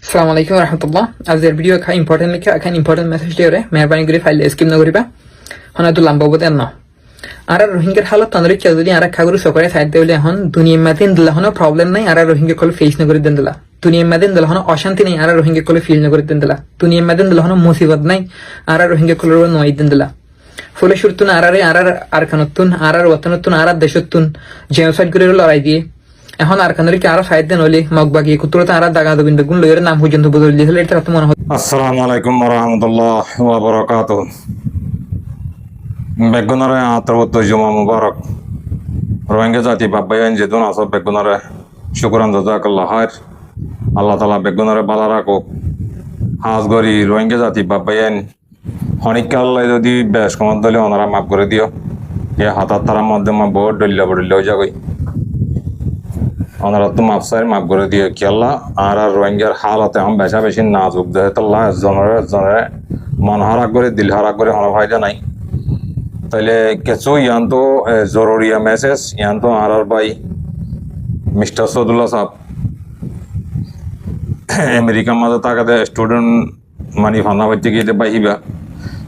Assalamu alaikum warahmatullah. Azir video ka important message diyor. Mehribani করে file skip না করিবা হনা তো লম্বা বদে না আর রোহিঙ্গার হালত তন্দ্রে যদি আর খাগরু সকারে সাইড দেলে এখন দুনিয়া মাদিন দিলা হনো প্রবলেম নাই আর রোহিঙ্গা কল ফেস না করে দেন দিলা দুনিয়া মাদিন দিলা হনো অশান্তি নাই আর রোহিঙ্গা কল ফিল না করে দেন দিলা দুনিয়া মাদিন দিলা হনো মুসিবত নাই আর রোহিঙ্গা কল নয় দেন দিলা ফলে শুরতুন আর খানতুন আর ওয়াতনতুন আর দেশতুন জেনোসাইড করে লড়াই দিয়ে এখন আর কানরি আরো সাইড দেন হলে মগবাগি কুতুরতে আর দাগা দবিন বেগুন লয়ের নাম পর্যন্ত বদল দিয়েছিল এটা তো মনে হয়। আসসালামু আলাইকুম ওয়া রাহমাতুল্লাহি ওয়া বারাকাতুহু। বেগুনারে আতরবত জুমা মুবারক। রোহিঙ্গা জাতি বাবায়ান যেদুন আসব বেগুনারে শুকরান জাযাকাল্লাহ খাইর। আল্লাহ তাআলা বেগুনারে বালা রাখুক। হাজ গরি রোহিঙ্গা জাতি বাবায়ান হনিকাল্লাই যদি বেশ কম দলে ওনারা মাফ করে দিও। এ হাতার তার মাধ্যমে বহুত ডল্লা বড়লে হয়ে যাবে। ওনারা তো মাফ করে দিয়ে কি আল্লাহ আর রোহিঙ্গার হালতে এখন বেশি নাজুক যেহেতুল্লাহ জনের মন হারা করে দিল হারা করে কোনো ফায়দা নাই। তাইলে কিছু ইয়ান তো জরুরি মেসেজ ইয়ান তো আর ভাই মিস্টার সদুল্লাহ সাহেব আমেরিকার মাঝে তাকাতে স্টুডেন্ট মানে ফান্না বাইতে গিয়ে বাইবা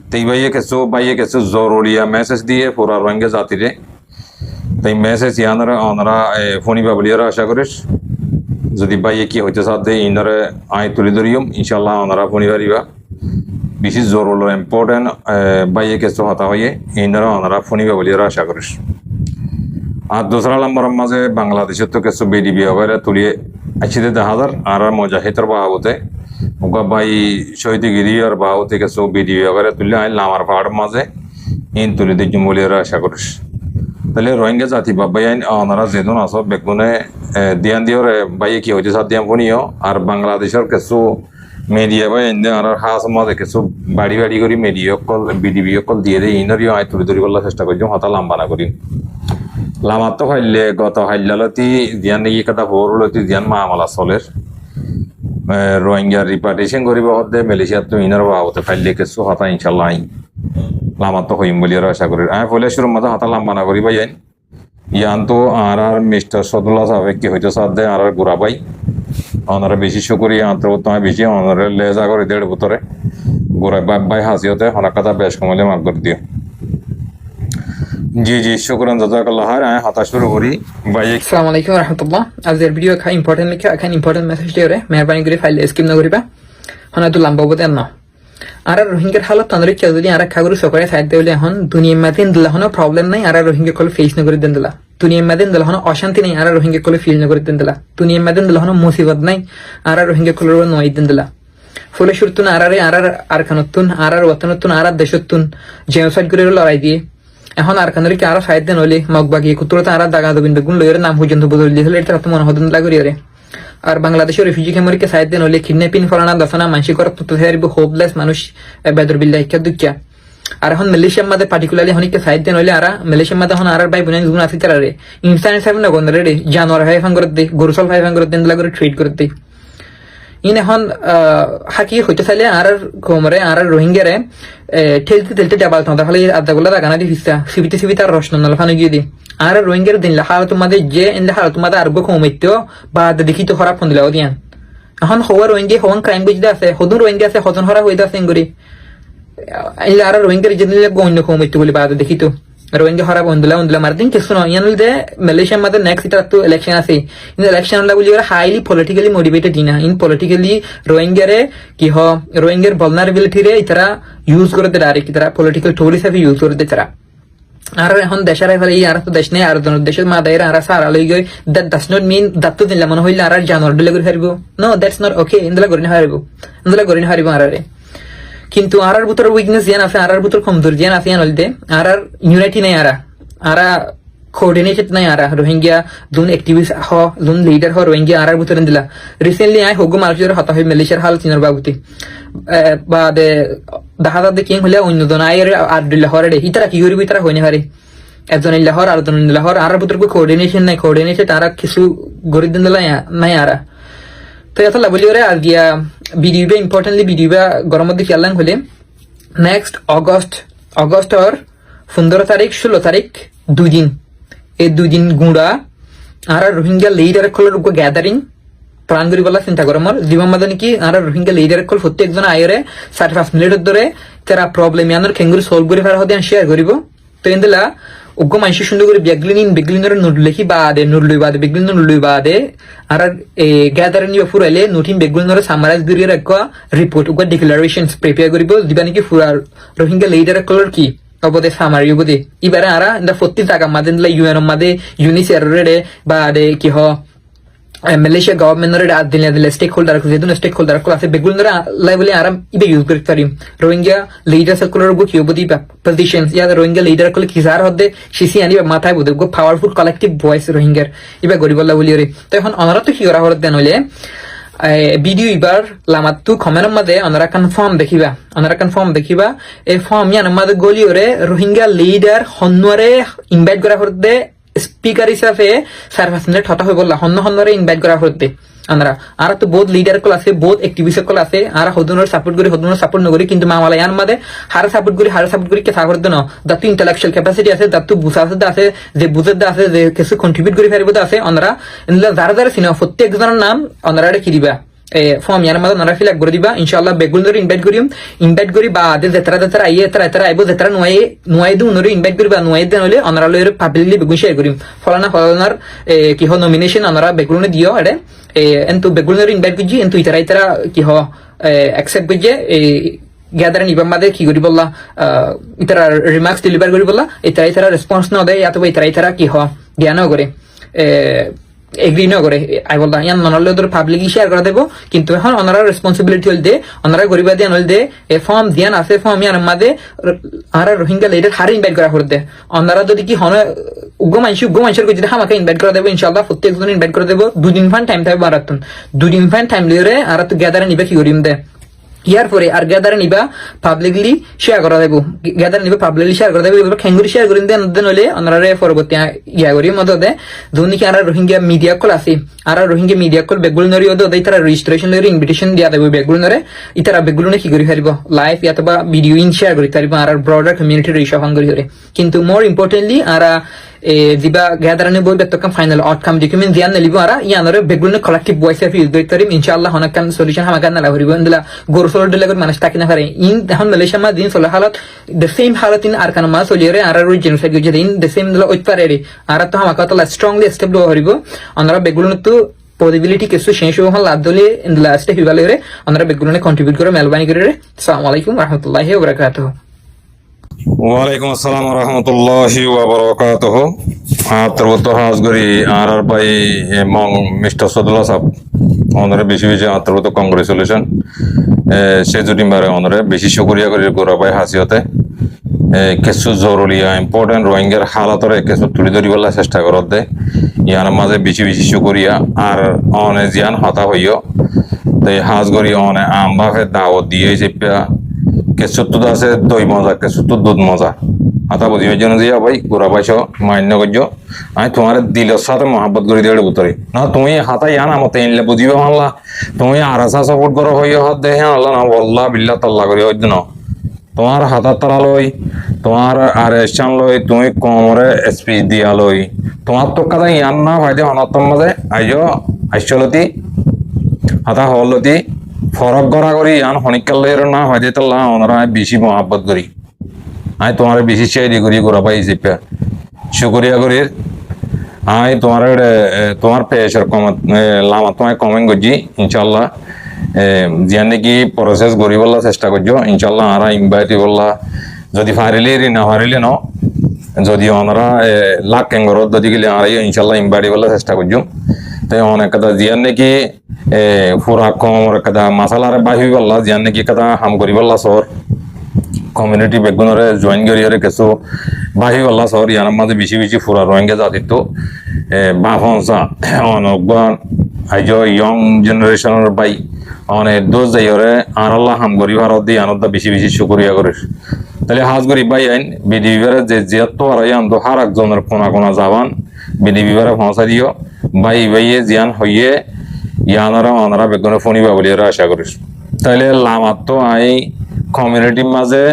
তাই বাইয়ে কিছু জরুরি মেসেজ দিয়ে পুরা রোহিঙ্গা জাতিরে তাই মেসেজ ইয়ানরা ওনারা ফোনিবা বলিয়ারা আশা করিস যদি বাইয়ে কি হইতে সাথে ইনারে আয় তুলি ধরিম ইনশাল্লাহ ওনারা ফোনিবারিবা বেশি জরুরি ইম্পর্টেন্ট বাইয়ে কিছু হতা হইয়ে ইনারা ওনারা ফোনিবা বলিয়ারা আশা করিস। আর দোসরা নম্বরের মাঝে বাংলাদেশের তো কিছু বিডিবি হয়ে তুলিয়ে আসিতে 10,000 আর মুজাহিদের বাহাবতে ওকা বাই শহীদগিরি আর বাহাবতে কিছু বিডিবি হয়ে তুলে আইন লামার পাহাড়ের মাঝে ইন তুলি দেখিম বলিয়ারা আশা করিস। তাহলে রোহিঙ্গা জাতি বাবাইন ওনারা যেদিন আসো বেগুনে দিয়ান দিওর বাইয়ে কি হয়েছে সাত দিয়ান ফোনিও আর বাংলাদেশের কিছু মিডিয়া বা আর হাস মাঝে কিছু বাড়ি করে মিডিয়া কল বিডিবি কল দিয়ে দেয় ইনারিও আয় তুলে ধরিবার চেষ্টা করছি হতা লাম্বা না করি লামার তো হাইলে গত হাইলালতি দিয়ান এই কথা ভোরলতি দিয়ান মামলা চলের রোহিঙ্গা রিপার্টিশন করিব হতে মালয়েশিয়ার তো ইনার বাবতে ফাইলে কিছু হতা ইনশাল্লাহ লামার তো হইম বলি আশা করি আমি ফলে শুরু মাঝে হাতা লাম্বা না করি ভাই ইয়ান তো আর মিস্টার সদুল্লাহ সাহেব কি হইতো সাথ দেয় আর গুড়া ভাই ওনারা বেশি শুকুরি আন্তর্গত বেশি ওনারা লেজা করে 1.5 বছরে গুড়া বাপ ভাই হাসিওতে অনেক কথা বেশ কমলে মাফ করে দিও। জি শুকরান জাযাকাল্লাহ খাইর। আমি হাতা শুরু করি ভাই। আসসালামু আলাইকুম রাহমাতুল্লাহ। আজের ভিডিও কা ইম্পর্টেন্ট মেসেজ দিওরে মেহরবানি করে ফাইল স্কিপ না করিবা হনা তো লম্বা বদে না আর রোহিঙ্গার হালত তন্দ্রে যদি আর খাগরু সকারে সাইড দেলে এখন দুনিয়া মাদিন দিলা হনো প্রবলেম নাই আর রোহিঙ্গা কল ফেস না করে দেন দিলা দুনিয়া মাদিন দিলা হনো অশান্তি নাই আর রোহিঙ্গা কল ফিল না করে দেন দিলা দুনিয়া মাদিন দিলা হনো মুসিবত নাই আর রোহিঙ্গা কল নয় দেন দিলা ফলে শুরতুন আর খানতুন আর ওয়াতনতুন আর দেশতুন জেনোসাইড করে লড়াই দিয়ে এখন আর কানরি আরো সাইড দেন হলে মগবাগি কুতুরতে আর দাগা দবিন বেগুন লয়ের নাম পর্যন্ত বদল দিয়েছিল এটা তো মনে হদন লাগরিয়ারে আর বাংলাদেশের রিফিউজি ক্যাম্পকে সাইড দেন হলে কিডন্যাপিং ফলানা দফানা মানসিক তথ্য হারিব হোপলেস মানুষ বেদর বিল্লাহ ইচ্ছা দুঃখিয়া আর এখন মালয়েশিয়ার মধ্যে পার্টিকুলারলি হনিকে সাইড দেন হলে আর মালয়েশিয়ার মধ্যে এখন আর ভাই বোনের গুণ আছে তারা রে ইনসান হিসাবে না গন্ধ রে জানোয়ার ভাই ফাং করে দে গরুসল ভাই ফাং করে দেন লাগরে ট্রিট করে দে ইন এখন হাকি হইতে চাইলে আর কোমরে আর রোহিঙ্গারে ঠেলতে ডাবাল তো তাহলে আদাগুলা রাগানা দি ফিসা সিবিতে আর রসন নাল ফানো গিয়ে দি আর রোহিঙ্গার দিন হাল তোমাদের যে ইন্দা হাল তোমাদের আর কমিতো বা দেখি তো খারাপ ফোন দিলাও দিয়ান এখন হওয়া রোহিঙ্গা হওয়ান ক্রাইম বুঝতে আছে হদুন রোহিঙ্গা আছে হজন হরা হইতে আছে গরি আর রোহিঙ্গার যে অন্য কমিতো বলে বা দেখি তো রোহিঙ্গা হরা বন্ধুলা মারদিন কিছু নয় ইয়ান যে মালয়েশিয়ার মধ্যে নেক্সট এটা তো ইলেকশন আছে ইন ইলেকশন হলা বলি ওরা হাইলি পলিটিক্যালি মোটিভেটেড না ইন পলিটিক্যালি রোহিঙ্গারে কি হ রোহিঙ্গার ভালনারেবিলিটি রে ইতারা ইউজ করে দে ডাইরেক্ট ইতারা পলিটিক্যাল টুল হিসেবে ইউজ করে দে তারা আর এখন দেশের ফলে আর তো দেশ নেই আর দেশের মা দায়ের আর সারা লই গই that does not mean that তো দিলা মনে হইলে আর জানোয়ার দিলে করে হারিব নো দ্যাটস নট ওকে ইন্দলা করে হারিব আর কিন্তু আর ভিতর উইকনেস জ্ঞান আছে আর ভিতর কমজোর জ্ঞান আছে হলতে আর ইউনাইটি নাই আর কোঅর্ডিনেটেড নাই আর রোহিঙ্গা যোন এক্টিভিস্ট যোন লিডার রোহিঙ্গা আর ভিতর দিলা রিসেন্টলি আই হগু মালয়েশিয়ার হতা হয় মালয়েশিয়ার হাল চিনার বাবুতি বা দে দেখা কিং হলে অন্য জন আয়ের আর লাহরে ইতারা কি করিবি তারা হইনি হারে একজন লাহর আর জন লাহর আর ভিতর কোঅর্ডিনেশন নাই তারা কিছু গরি দিন দিলা নাই আর তো এত বলি ওরে আর গিয়া ভিডিওটা ইম্পর্টেন্টলি ভিডিওটা গরম মধ্যে খেললাম হলে নেক্সট অগস্ট আর 15 তারিখ 16 তারিখ 2 দিন এই 2 দিন গুঁড়া আর রোহিঙ্গা লিডার খোলার গ্যাদারিং প্ল্যান করি বলা চিন্তা করে মোর জীবন মাঝে নাকি আর রোহিঙ্গা লিডার কল প্রত্যেকজন আয়রে 5 মিনিটের ধরে তারা প্রবলেম ইয়ানোর খেঙ্গুরি সলভ করে ফেরা হতে শেয়ার করিব তো এন্দলা উগ্র মানুষ সুন্দর করে বেগলিনের নোট লিখি বাদে নুরলুই বাদে বেগলিন নুরলুই বাদে আর গ্যাদার নিয়ে ফুরাইলে নতুন বেগলিনের সামারাইজ করিয়ে রাখা রিপোর্ট উগ্র ডিক্লারেশন প্রিপেয়ার করিব দিবা নাকি ফুরার রোহিঙ্গা লিডার কলর কি অবদে সামারি অবদে এবারে আরা প্রত্যেক জায়গা মাঝে ইউএন মাঝে ইউনিসের বা কি হ Malaysia government nore adil stakeholder ko jedun stakeholder ko ase begul nore level aram ibe use kori tarim Rohingya leader circular go kyobodi positions ya Rohingya leader ko kizar hodde shisi ani mathay bode go powerful collective voice Rohingya ibe goribolla boli ore to এখন onara to ki kora hor den hole video এবার লামাতু কমেন্টের মধ্যে ওনারা confirm দেখিবা এই form ইয়ান মধ্যে গলি ওরে রোহিঙ্গা লিডার হন্নরে ইনভাইট করা হতে স্পিকার হিসাবে 5 মিনিট হতা হয়ে বললা হন্নরে ইনভাইট করা হতে আমরা আর তো বহুত লিডার কল আছে বহুত অ্যাক্টিভিস্ট কল আছে আর হদুনর সাপোর্ট নগরি কিন্তু মামালা ইয়ান মধ্যে হার সাপোর্ট করি কে থাকতে ন দাতু ইন্টেলেকচুয়াল ক্যাপাসিটি আছে দাতু বুঝাতে আছে যে বুঝতে আছে যে কিছু কন্ট্রিবিউট করে ফেরবো আছে আমরা যারা সিনেমা প্রত্যেকজনের নাম আমরা কি দিবা ফর্ম ইয়ার মধ্যে ওনারা ফিল আপ করে দিবা ইনশাআল্লাহ বেগুল ধরে ইনভাইট করি বা আদে যেতারা আইয়ে তারা আইবো যেতারা নুয়াই দু উনরে ইনভাইট করি বা নুয়াই দেন হলে ওনারা লয়ের পাবলিকলি বেগুন শেয়ার করিম ফলানার কি হ নমিনেশন ওনারা বেগুনে দিও এডে এন্তু বেগুল ধরে ইনভাইট করছি এন্তু ইতারা কি হ অ্যাকসেপ্ট করছে গ্যাদার নিবার মাঝে কি করি বললা ইতারা রিমার্কস ডেলিভার করি বললা ইতারা রেসপন্স না দেয় অথবা ইতারা কি হ জ্ঞানও করে এগ্রি না করে আই বলতা ইয়ান ননলে ওদের পাবলিকলি শেয়ার করে দেবো কিন্তু এখন ওনারা রেসপন্সিবিলিটি হল দে ওনারা গরিবা দিয়ে হল দে এ ফর্ম দিয়ান আছে ফর্ম ইয়ান মাদে আর রোহিঙ্গা লিডার হারে ইনভাইট করা হল দে ওনারা যদি কি হন উগ্র মানুষের যদি আমাকে ইনভাইট করে দেবো ইনশাআল্লাহ প্রত্যেকজন ইনভাইট করে দেবো 2 দিন ফান টাইম থাকবে মারাতুন 2 দিন ফান টাইম লিয়ে আর তো গ্যাদারে নিবে কি করিম দে ইয়ার পরে আর গ্যাদারে নিবা পাবলিকলি শেয়ার করা দেবো খেঙ্গুরি শেয়ার করে দেন হলে ওনারা পরবর্তী ইয়া করি মদতে যখন কি আর রোহিঙ্গা মিডিয়া কল আছে আর রোহিঙ্গা মিডিয়া কল বেগুল নরি ওদে তারা রেজিস্ট্রেশন লরি ইনভিটেশন দিয়া দেবো বেগুল নরে ইতারা বেগুল কি করি পারিব লাইভ অথবা ভিডিও ইন শেয়ার করি পারিব আর ব্রডার কমিউনিটি রিচ অন করি হরে কিন্তু মোর ইম্পর্টেন্টলি আর দিবা গ্যাদারানে বই বেতকাম ফাইনাল আউটকাম ডকুমেন্ট দিয়ান লিব আর ইয়ানরে বেগুল কালেক্টিভ ভয়েস অফ ইউজ করি তারিম ইনশাআল্লাহ হনাকান সলিউশন হামাকান না হরিব ইনদলা গোরসল ডেলাগর মানুষ তাকি না পারে ইন এখন মালয়েশিয়া মা দিন সল হালত the same halat in arkana ma soliere ara genocide gojede in the same dela oitpareri ara to hamaka to strongly step do horibo anara begulun to possibility kesu shensho hon ladole in the last hibalere anara begulun contribute করে মেলবানি করে আসসালামু আলাইকুম রাহমাতুল্লাহি ওয়া বারাকাতুহু ওয়ালাইকুম আসসালাম রহমতুল্লাহি ওয়া বারাকাতুহু আত্রবত হাজগরি আর ভাই মং মিস্টার সদুল্লাহ সাহেব ওনারে বেশি আত্রবত কংগ্রেচুলেশন সে যদি মারে ওনারে বেশি শুকরিয়া করি গোরা ভাই হাসিয়তে কিছু জরুরিয়া ইম্পর্টেন্ট রোহিঙ্গার হালাতরে কিছু তুলি ধরিবলা চেষ্টা করত দে ইয়ার মাঝে বেশি শুকরিয়া আর অনে জিয়ান হতা হইও তাই হাজগরি অনে আমবাফে দাওয়াত দিয়ে চেপিয়া কিছু তো আছে দই মজা কিছু তো দুধ মজা আতা বুঝিবার জন্য যে ভাই গোরা ভাই সহ মান্য করছ আমি তোমার দিলের সাথে মহাব্বত করে দিয়ে বুতরি না তুমি হাতাই আনা মতে এনলে বুঝিবে মানলা তুমি আরাসা সাপোর্ট করো হইয়া হাত দেখে আল্লাহ না বল্লা বিল্লা তাল্লা করি হইত না তোমার হাতার তারা লই তোমার আর এসান লই তুমি কমরে এসপি দিয়া লই তোমার তো কথা ইয়ান না ভাইদে অনর্তম মাঝে আইসলতি হাতা হলতি ফরক গড়া করি ইয়ান হনিকালের না ভাইদে তাল্লা ওনারা বেশি মহাব্বত করি আমি তোমার বেশি চাইদি করি গোরা পাই চেপা শুকরিয়া করি আমি তোমার পেশের লামা তোমায় কমেন্ট করছি ইনশাল্লাহ জিয়ান নাকি প্রসেস করিবলা চেষ্টা করছো ইনশাল্লাহ আরা ইনভাইট বললা যদি ফারিলে না ফারিলে ন যদি ওনারা লাখ কেঙ্গরত যদি গেলে আর ইনশাল্লাহ ইনভাইট বললা চেষ্টা করছো তাই অনেক কথা জিয়ান নাকি পুরা কমর কথা মাসালারে বাহি বললা জিয়ান নাকি কথা হাম করি বললা সর কমিউনিটি বেগুনরে জয়েন করিয়ারে কিছু বাহি বললা সর ইয়ার মাঝে বেশি পুরা রোহিঙ্গা জাতিত্ব বাফনসা অনগবান আইজ ইয়ং জেনারেশনের বাই অনেক দোষ যাইরে আর আল্লাহ হাম করি ভারত দিয়ে আনন্দ বেশি শুকরিয়া করিস তাহলে হাজ করি বাই আইন বিধি বিভারে যে জিয়াত্ত আর আনন্দ হার একজনের কোনা যাবান বিধি বিভারে পৌঁছা দিও বাইয়ে জিয়ান হইয়ে ইয়ানরা অনারা বেগুনে ফোনিবা বলি আশা করিস তাইলে লামাত তো আই কমিউনিটির মাঝে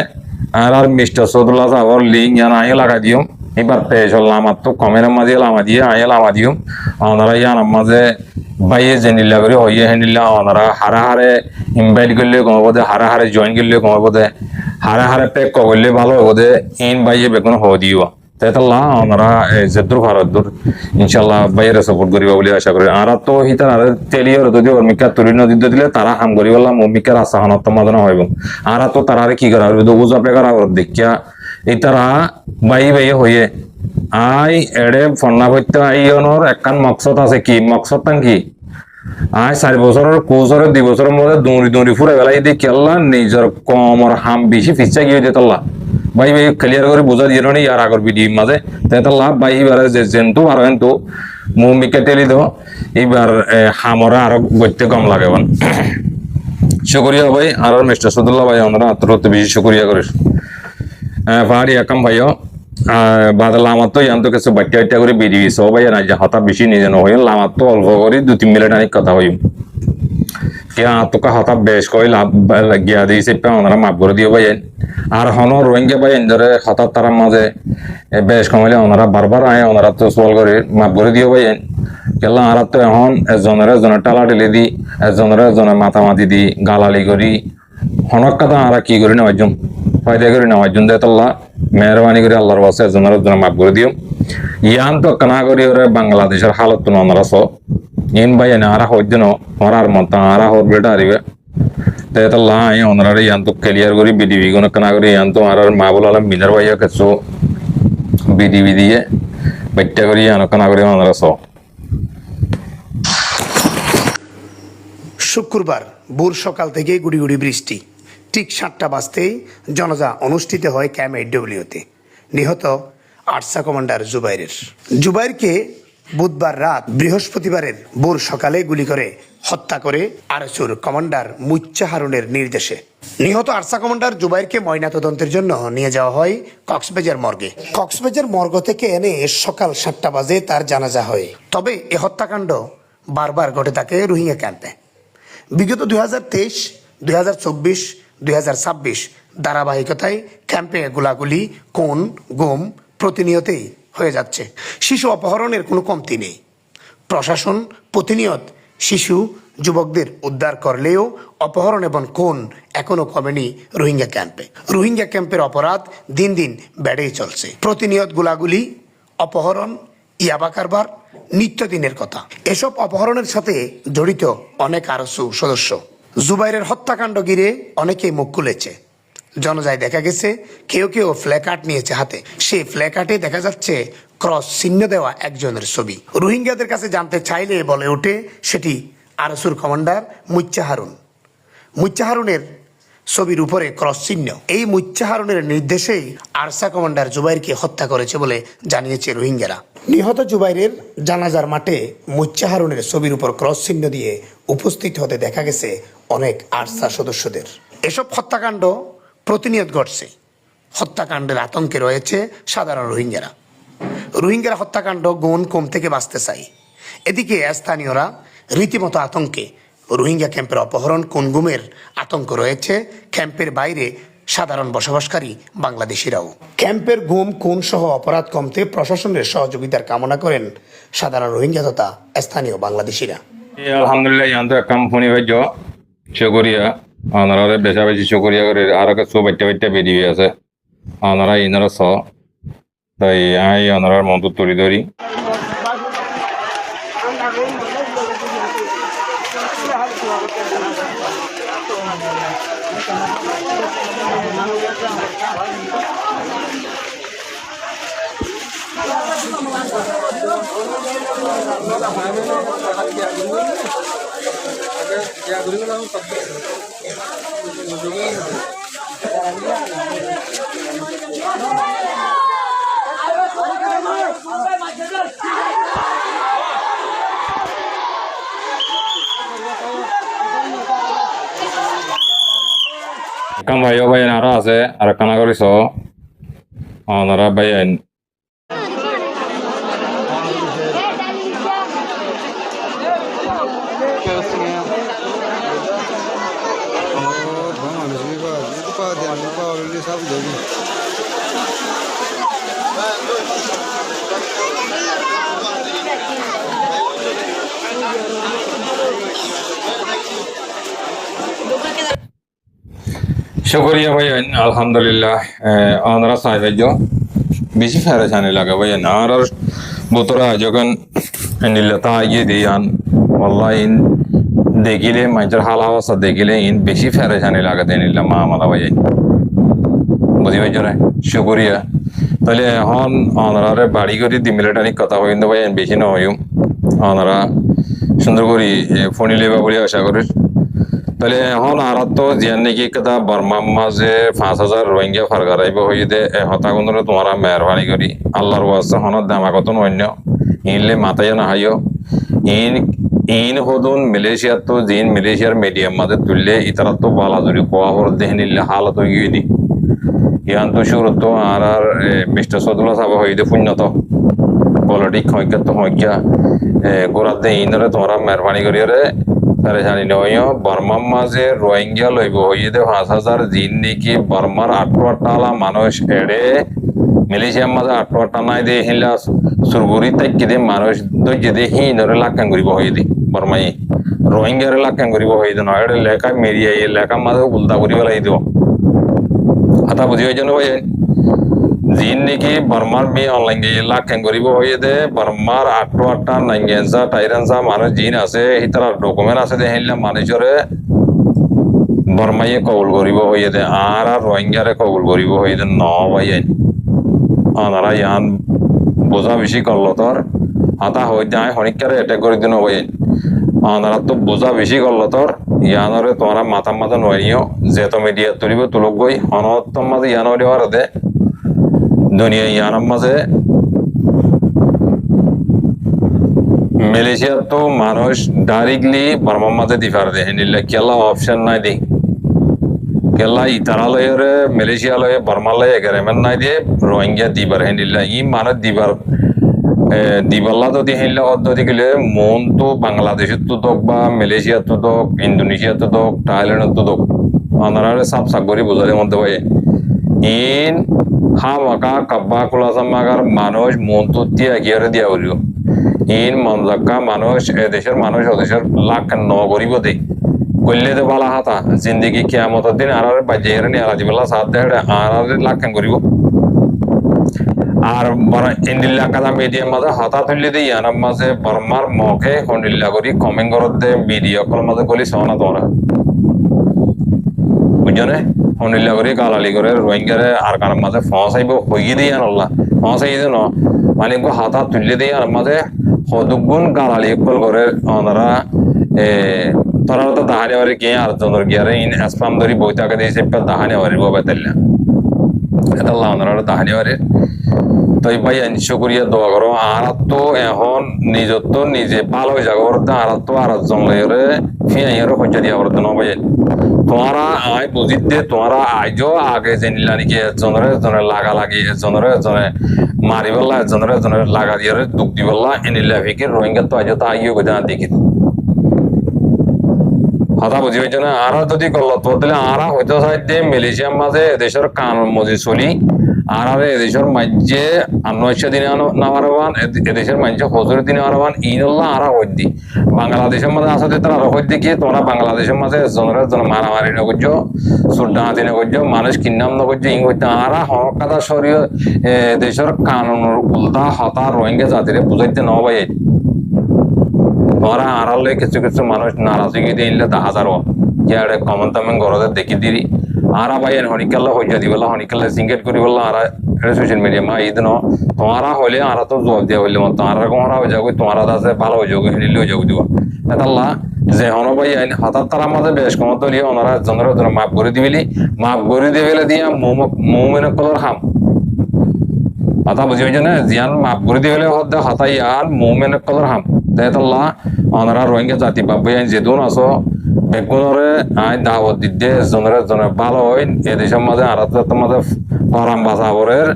আর মিস্টার সদুল্লাহ সাহর লিঙ্ক ইয়ান আই লাগাই দিও এবার পেশ হল আমার তো কমের মাঝে লামা দিয়ে আয়া লামা দিও ওনারা ইয়ার মাঝে বাইয়ে যে নিল্লা করে হইয়ে হে নিল্লা ওনারা হারা হারে ইনভাইট করলে কমাবো দে হারা হারে জয়েন করলে কমাবো দে হারা হারে পেক করলে ভালো হবো দে ইন বাইয়ে বেগুন হো দিও তাইতাল্লাহ ওনারা যেদুর ভারত দূর ইনশাল্লাহ বাইরে সাপোর্ট করিবা বলে আশা করি আর তো হিতার আর তেলিয়র যদি অর্মিকা তুরি নদী দিলে তারা হাম করি বললাম অর্মিকার আশা হনত মাদনা হইব আর তো তারা কি করা হইব বুঝা পেকার আর দেখিয়া এই তারা বাই হইয়ে আই এড়ে ফন্না ভৈত্য আইয়নর একখান মকসদ আছে কি মকসদটা কি আয় 4 বছরের কোচরে 2 বছরের মধ্যে দৌড়ি ফুরে গেলাই দিয়ে কেল্লা নিজের কমর হাম বেশি ফিচ্ছা গিয়ে দিতল্লা ভাই ক্লিয়ার করে বোঝা দিয়ে নি আর আগর ভিডিও মাঝে তেতল্লা ভাই এবারে যে জেন্তু আর কিন্তু মুমিকে তেলি দো এবার হামরা আরো গইতে কম লাগে শুকরিয়া ভাই আর মিস্টার সদুল্লাহ ভাই আমরা আত্মরত বেশি শুকরিয়া করিস পাহাড়ি একাম ভাইও বাদলা আমার তো ইয়ান তো কিছু বাচ্চা করে বেরিয়ে সবাই না যে হতা বেশি নিজে নয় আমার তো অল্প করে 2-3 মিনিট অনেক কথা হইম কেয়া তোকে হতা বেশ কই লাভ গিয়া দিয়েছে ওনারা মাফ করে দিও ভাই আর হন রোহিঙ্গা ভাই ধরে হঠাৎ তার মাঝে বেশ কমাইলে ওনারা বারবার আয় ওনারা তো সোয়াল করে মাফ করে দিও ভাই কেলা আর তো এখন একজনের টালা টেলে দি একজনের মাথামাতি দি গালালি করি হনক কথা আরা কি করি নেওয়ার জন্য ফায়দা করি নেওয়ার জন্য দেতল্লাহ মেহরবানি করে আল্লাহর বাসে একজনের মাফ করে দিও ইয়ান তো কানা করি ওরে বাংলাদেশের হালত তো ওনারা সব ইন ভাই না আরা হইজন ওরার মত আরা হর বেটা আরিবে তেতল্লাহ আই ওনারা ইয়ান তো ক্লিয়ার করি বিডিবি কোন কানা করি ইয়ান তো আর মাহবুল আলম মিনার ভাইয়া কিছু বিডিবি দিয়ে বাচ্চা করি ইয়ান কানা করি ওনারা সব শুক্রবার ভোর সকাল থেকে গুড়ি গুড়ি বৃষ্টি ঠিক 7টা বাজতেই জনজা অনুষ্ঠিত হয় ক্যাম্প AWতে নিহত আরসা কমান্ডার জুবাইরকে বুধবার রাত বৃহস্পতিবারের ভোর সকালে গুলি করে হত্যা করে আরসুর কমান্ডার মুচ্চা হারুনের নির্দেশে নিহত আরসা কমান্ডার জুবাইরকে ময়নাতদন্তের জন্য নিয়ে যাওয়া হয় কক্সবাজার মর্গে মর্গ থেকে এনে সকাল 7টা বাজে তার জানাজা হয় তবে এ হত্যাকাণ্ড বারবার ঘটে থাকে রোহিঙ্গা ক্যাম্পে বিগত 2023, 2024, 2026 ধারাবাহিকতায় ক্যাম্পে গোলাগুলি কোন গুম প্রতিনিয়তই হয়ে যাচ্ছে শিশু অপহরণের কোনো কমতি নেই প্রশাসন প্রতিনিয়ত শিশু যুবকদের উদ্ধার করলেও অপহরণ এবং কোন এখনো কমেনি রোহিঙ্গা ক্যাম্পের অপরাধ দিন দিন বেড়েই চলছে প্রতিনিয়ত গোলাগুলি অপহরণ ইয়াবা কারবার নিত্যদিনের কথা এসব অপহরণের সাথে জড়িত অনেক আরসু সদস্য জুবাইরের হত্যাকাণ্ড ঘিরে অনেকেই মুখ খুলেছে জনজায় দেখা গেছে কেউ ফ্ল্যাকার্ড নিয়েছে হাতে সেই ফ্ল্যাকার্ডে দেখা যাচ্ছে ক্রস চিহ্ন দেওয়া একজনের ছবি রোহিঙ্গাদের কাছে জানতে চাইলে বলে ওঠে সেটি আরসুর কমান্ডার মুচ্চা হারুনের ছবির উপরে ক্রস চিহ্ন এই মুচ্চা হারুনের নির্দেশেই আরসা কমান্ডার জুবাইরকে হত্যা করেছে বলে জানিয়েছে রোহিঙ্গারা নিহত জুবাইরের জানাজার মাঠে মুচ্চা হারুনের ছবির উপর ক্রস চিহ্ন দিয়ে উপস্থিত হতে দেখা গেছে অনেক আরসা সদস্যদের এসব হত্যাকাণ্ড প্রতিনিয়ত ঘটছে হত্যাকাণ্ডের আতঙ্কে রয়েছে সাধারণ রোহিঙ্গারা হত্যাকাণ্ড গুণ কম থেকে বাঁচতে চাই এদিকে স্থানীয়রা রীতিমতো আতঙ্কে রোহিঙ্গা ক্যাম্পের অপহরণ কোন গুমের আতঙ্ক রয়েছে ক্যাম্পের বাইরে সাধারণ বসবাসকারী বাংলাদেশিরাও ক্যাম্পের গুম খুন সহ অপরাধ কমতে প্রশাসনের সহযোগিতার কামনা করেন সাধারণ রোহিঙ্গা তথা স্থানীয় বাংলাদেশিরা আলহামদুলিল্লাহ ইয়ান তো কাম ফোনি ভাই শুকরিয়া ওনারা বেশা বেশি শুকরিয়া করে আর কিছু বাচ্চা বেরিয়ে আছে ওনারা ইনারা স তাই আই ওনারার মতো তুলি ধরি কাম ভাই ভাই আরো আছে আর কানা করিস ওনারা ভাই Lupa, jangan lupa, ini sabu jadi. শুকরিয়া ভাই আলহামদুলিল্লাহ আমরা চাই ভাই বেশি ফেরেশানি লাগে ভাই আর বোতরা যখন নিল্লাতা ইয়ে দিয়ান wallahi দেখিলে মানুষের হাল অবস্থা দেখিলে ইন বেশি ফেরেশানি লাগে নিল্লা মা আমালা ভাই বুঝি ভাই না শুকরিয়া তাহলে এখন অনারে বাড়ি করে দি মিলিটারি কথা হইন্দ ভাই বেশি না হইম অনারা সুন্দর করি ফোনি লেবা বলে আশা করি তাহলে এখন আর তো জিয়ান নাকি কথা বর্মার মাঝে 5,000 রোহিঙ্গা ফারগারাইব হয়ে দে হতা কোনরে তোমারা মেহরবানি করি আল্লাহর ওয়াস্তে হনত দামাকতন অন্য ইনলে মাথায় না হাইও ইন হদুন মালয়েশিয়া তো জিন মালয়েশিয়ার মিডিয়াম মাঝে তুললে ইতারা তো বালা জুরি কোয়া হর দেহনিল্লে হালত হয়ে গিয়ে দি ইয়ান তো শুরু তো আর মিস্টার সদুল্লাহ সাহেব হয়ে দে পুণ্যত পলিটিক হইকা তো হইকা গোরাতে ইনরে তোমরা মেহরবানি করি রে পরেশানি নয় বর্মার মাঝে রোহিঙ্গা লইব হইয়ে দে 5,000 জিন নাকি বর্মার 18 মানুষ এড়ে মালয়েশিয়ার মাঝে 18 নাই দে হিলা সুরগুরি তাইকে দে মানুষ দইজে দে হিনরে লাকান করিব হইয়ে দে বর্মাই রোহিঙ্গার লাকান করিব হইয়ে দে নয় লেখা মেরিয়া এই লেখা মাঝে উল্টা করিব লাই দিব কথা বুঝিও যেন ভাই জিন নাকি বর্মার মেয়ে অনলাইন গিয়ে লাখান করিব হয়ে দে বর্মার 18 নাইগেনসা টাইরানসা মানুষ জিন আছে হিতার ডকুমেন্ট আছে দেখিলে মানুষরে বর্মাইয়ে কবুল করিব হয়ে দে আর রোহিঙ্গারে কবুল করিব হয়ে দে ন ভাই আনারা ইয়ান বোঝা বেশি করলো তোর হাতা হয়ে যায় হনিকারে অ্যাটাক করে দিন ভাই আনারা তো বোঝা বেশি করলো তোর ইয়ানরে তোমরা মাথা মাথা নয় নিও যে তো মিডিয়া তুলিব তুলক গই অনত্তম মাঝে ইয়ানরে হওয়ার দে দুনিয়া ইয়ানার মাঝে মালয়েশিয়া তো মানুষ ডাইরেক্টলি বর্মার মাঝে দিফার দে নিলে কেলা অপশন নাই দি কেলা ইতারা লয়ে মালয়েশিয়া লয়ে বর্মা লয়ে এগ্রিমেন্ট নাই দিয়ে রোহিঙ্গা দিবার হেনিল্লা ই মানুষ দিবাল্লা যদি হেনিল্লা অদ্যতি গেলে মন তো বাংলাদেশের তো দোক বা মালয়েশিয়া তো দোক ইন্দোনেশিয়া তো দোক থাইল্যান্ডের তো দোক অনারে সাপ সাগরি বোঝালে মধ্যে ভাই ইন হামাকা কাব্বা কুলাসামাগার মানুষ মন তো তিয়াগিয়ারে দিয়া হইল ইন মনজাক্কা মানুষ এদেশের মানুষ ওদেশের লাখ ন করিব দে করলে তো বালা হাতা জিন্দগি কিয়ামতের দিন আর বাজিয়ে নিয়ে আলাদিবাল্লাহ সাথ দেয় আর লাখ করিব আর ইন্দিল্লা কাদা মিডিয়ার মাঝে হাতা তুললে দিয়ে ইয়ানার মাঝে বর্মার মকে হন্ডিল্লা করি কমেন্ট করত দে মিডিয়া কল মাঝে গলি সহনা তোমরা বুঝছো না হন্ডিল্লা করি গালালি করে রোহিঙ্গারে আর কার মাঝে ফসাইব হইয়ে দিয়ে আনল্লা ফসাই দে ন মানে হাতা তুললে দিয়ে আর মাঝে সদুগুণ গালালি কল করে ওনারা তোরা তো দাহানি বাড়ি কে আর জনের গিয়ারে ইন আসপাম ধরি বইতাকে দিয়েছে দাহানি বাড়ির ববে তাইলা এটা ওনারা দাহানি বাড়ির তো এই ভাই আইনশো করিয়া দোয়া করো আর তো এখন নিজের তো নিজে ভালো হয়ে যাবো আর তো আর জঙ্গলে ফিয়াইয়ারও হইয়া দিয়া বলতো না ভাই তোমারা আয় বুঝিত দে তোমারা আইজও আগে জেনিলা নাকি এজনের লাগা লাগি এজনে মারি বললা এজনের লাগা দিয়ে দুঃখ দি বললা এনিলা ফিকে রোহিঙ্গা তো আইজও তো আইও গোজা দেখি কথা বুঝি পাইছো না আর যদি করলো তো তাহলে আর হইতে চাই যে মালয়েশিয়ার মাঝে এদেশের কানুন মজি চলি আর এদেশের মাঝে 900 দিনে নামারবান এদেশের মাঝে হজুর দিনে আরবান ইনল্লাহ আর হইদি বাংলাদেশের মাঝে আসতে তারা আর হইদি কি তোমরা বাংলাদেশের মাঝে জনের মারামারি না করছো সুরডাহাতি না করছো মানুষ কিন্নাম না করছো ইং হইতে আর হকাদা শরীয় দেশের কানুনের উল্টা হতা রোহিঙ্গা জাতিরে বুঝাইতে ন ভাই তোমরা আড়ালে কিছু কিছু মানুষ নারাজগি দিয়ে 10,000 ইয়ারে কমন তামেন ঘরতে দেখি দিরি আর ভাই হনিকাল্লা হইয়া দিবলা হনিকাল্লা সিঙ্গেট করি বললা আর সোশ্যাল মিডিয়া মা ঈদ ন তোমারা হইলে আর তো জবাব দিয়া হইলে মত আর কোমরা হয়ে যাবে তোমারা আছে ভালো হয়ে যাবে হিলিলে হয়ে যাবে দিবা এতাল্লা যে হন ভাই আইন হাতার তার আমাদের বেশ কমত লিয়ে ওনারা জনের মাফ করে দিবিলি মাফ করে দিবেলে দিয়া মুমিনের কলর হাম কথা বুঝি হইছে না জিয়ান মাফ করে দিবেলে হদ্দা হাতাই আর মুমিনের কলর হাম তেতাল্লা ওনারা রোহিঙ্গা জাতি বাবু আইন যেদুন আসো বেগুনরে আইন দাওয়াত দিতে জনে ভালো হয় এদেশের মাঝে আর মাঝে ফরাম বাসাবরের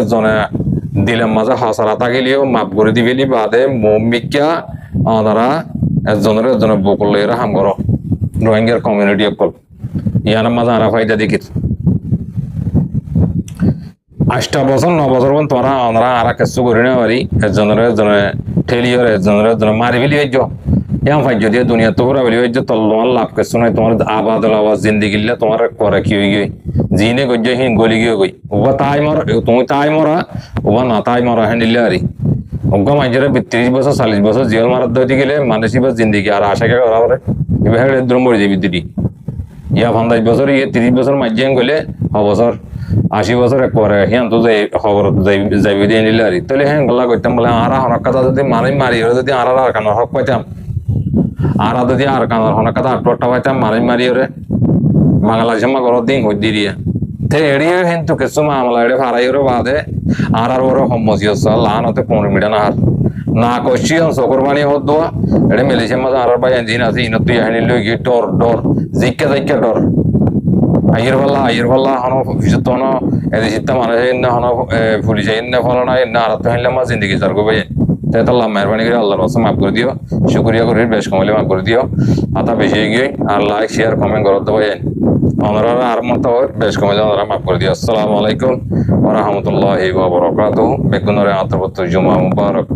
জনে দিলের মাঝে হাসারা থাকিলেও মাপ করে দিবেলি বাদে মমিকা ওনারা জনে বকুল এরা হাম করো রোহিঙ্গার কমিউনিটি অকল ইয়ার মাঝে আরা ফায়দা দেখিত 8 বছর 9 বছর তোরা ওনারা আর কিছু করে না পারি জনে ঠেলিয়ে জনে মারি ফেলি ইয়াম ফাই যদি দুনিয়া তো পুরা বলি যে তোমার লাভ কিছু নাই তোমার আবাদ আবাদ জিন্দিগি তোমার করে কি হয়ে গই জিনে গজ্জে হিন গলি গিয়ে গই ওবা তাই মর তুমি তাই মরা ওবা না তাই মরা হ্যাঁ নিলে আরি অজ্ঞ মাইজরে 30 বছর 40 বছর জেল মারার দইতে গেলে মানুষ এবার জিন্দিগি আর আশা কে করা পারে এবার দ্রম মরে যাবি দিদি ইয়া 50 বছর 30 বছর মাইজে গেলে বছর 80 বছর পরে হ্যাঁ তো খবর যাইবি দিয়ে নিলে আরি তাহলে হ্যাঁ গলা করতাম বলে আর হনক কথা যদি মারি ওরা যদি আর কানার হক পাইতাম আর যদি আর কানার হনক কথা আটটা পাইতাম মারি ওরে বাংলাদেশ মা গর দিন হই দিয়ে তে এড়িয়ে কিন্তু কিছু মামলা এড়ে ফারাই ওরে বাদে আর ওরে সম্মতি লাহানতে 15 মিটার না কষি চকুরবানি হত দোয়া এটা মেলেছে মাঝে আর ভাই ইঞ্জিন আছে ইনত তুই হানি লই গিয়ে ডর জিক্কা ডর আইয়ের পাল্লা হন ভিজত হন এদেশিতা মানুষ না হন পুলিশ না ফলানা না আর তো হাইলে মা জিন্দগি জার গো ভাই তাই আল্লাহ মেহরবানি করে আল্লাহর রাস্তা মাফ করে দিও শুকরিয়া করে বেশ কমালে মাফ করে দিও আতা বেশি গিয়ে আর লাইক শেয়ার কমেন্ট করতে ভাই ওনারা আর মত বেশ কমালে ওনারা মাফ করে দিও আসসালামু আলাইকুম ওয়া রাহমাতুল্লাহি ওয়া বারাকাতুহু বেগুনরে আতরবত জুমা মুবারক